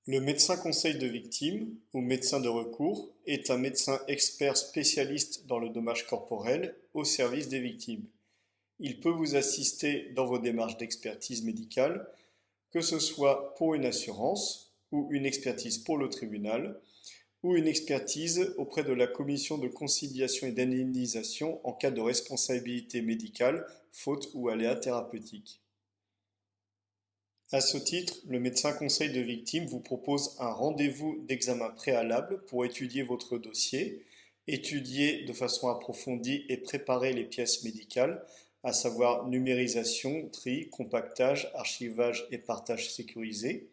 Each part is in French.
Le médecin conseil de victime, ou médecin de recours, est un médecin expert spécialiste dans le dommage corporel au service des victimes. Il peut vous assister dans vos démarches d'expertise médicale, que ce soit pour une assurance, ou une expertise pour le tribunal, ou une expertise auprès de la commission de conciliation et d'indemnisation en cas de responsabilité médicale, faute ou aléa thérapeutique. À ce titre, le médecin conseil de victime vous propose un rendez-vous d'examen préalable pour étudier votre dossier, étudier de façon approfondie et préparer les pièces médicales, à savoir numérisation, tri, compactage, archivage et partage sécurisé,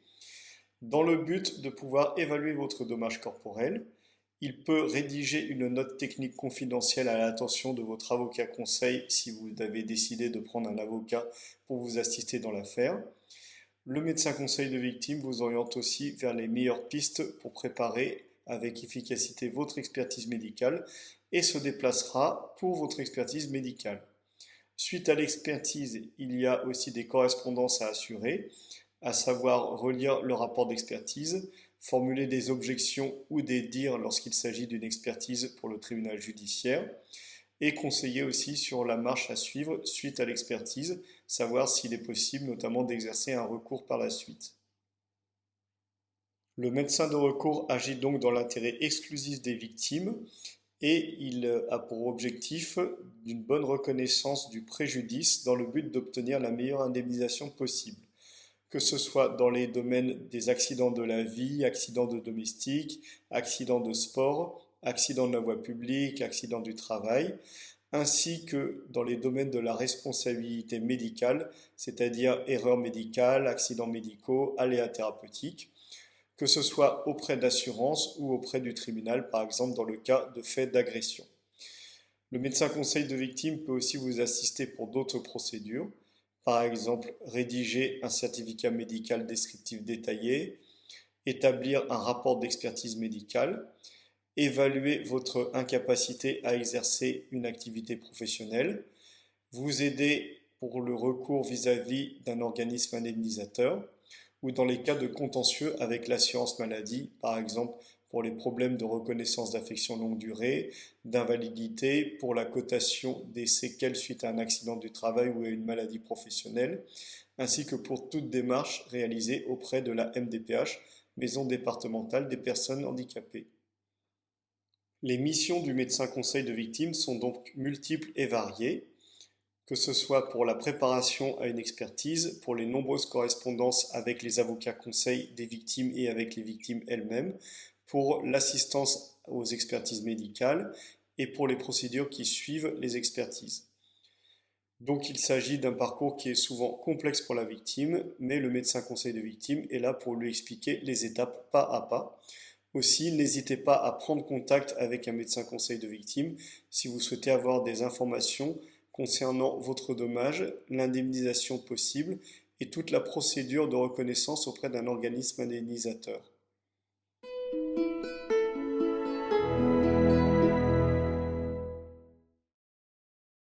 dans le but de pouvoir évaluer votre dommage corporel. Il peut rédiger une note technique confidentielle à l'attention de votre avocat conseil si vous avez décidé de prendre un avocat pour vous assister dans l'affaire. Le médecin conseil de victime vous oriente aussi vers les meilleures pistes pour préparer avec efficacité votre expertise médicale et se déplacera pour votre expertise médicale. Suite à l'expertise, il y a aussi des correspondances à assurer, à savoir relire le rapport d'expertise, formuler des objections ou des dires lorsqu'il s'agit d'une expertise pour le tribunal judiciaire, et conseiller aussi sur la marche à suivre suite à l'expertise, savoir s'il est possible notamment d'exercer un recours par la suite. Le médecin de recours agit donc dans l'intérêt exclusif des victimes et il a pour objectif d'une bonne reconnaissance du préjudice dans le but d'obtenir la meilleure indemnisation possible, que ce soit dans les domaines des accidents de la vie, accidents de domestique, accidents de sport, accidents de la voie publique, accidents du travail, ainsi que dans les domaines de la responsabilité médicale, c'est-à-dire erreurs médicales, accidents médicaux, aléas thérapeutiques, que ce soit auprès d'assurance ou auprès du tribunal, par exemple dans le cas de faits d'agression. Le médecin conseil de victime peut aussi vous assister pour d'autres procédures, par exemple rédiger un certificat médical descriptif détaillé, établir un rapport d'expertise médicale, évaluer votre incapacité à exercer une activité professionnelle, vous aider pour le recours vis-à-vis d'un organisme indemnisateur ou dans les cas de contentieux avec l'assurance maladie, par exemple pour les problèmes de reconnaissance d'affection longue durée, d'invalidité, pour la cotation des séquelles suite à un accident du travail ou à une maladie professionnelle, ainsi que pour toute démarche réalisée auprès de la MDPH, Maison départementale des personnes handicapées. Les missions du médecin conseil de victime sont donc multiples et variées, que ce soit pour la préparation à une expertise, pour les nombreuses correspondances avec les avocats conseils des victimes et avec les victimes elles-mêmes, pour l'assistance aux expertises médicales et pour les procédures qui suivent les expertises. Donc il s'agit d'un parcours qui est souvent complexe pour la victime, mais le médecin conseil de victime est là pour lui expliquer les étapes pas à pas. Aussi, n'hésitez pas à prendre contact avec un médecin conseil de victime si vous souhaitez avoir des informations concernant votre dommage, l'indemnisation possible et toute la procédure de reconnaissance auprès d'un organisme indemnisateur.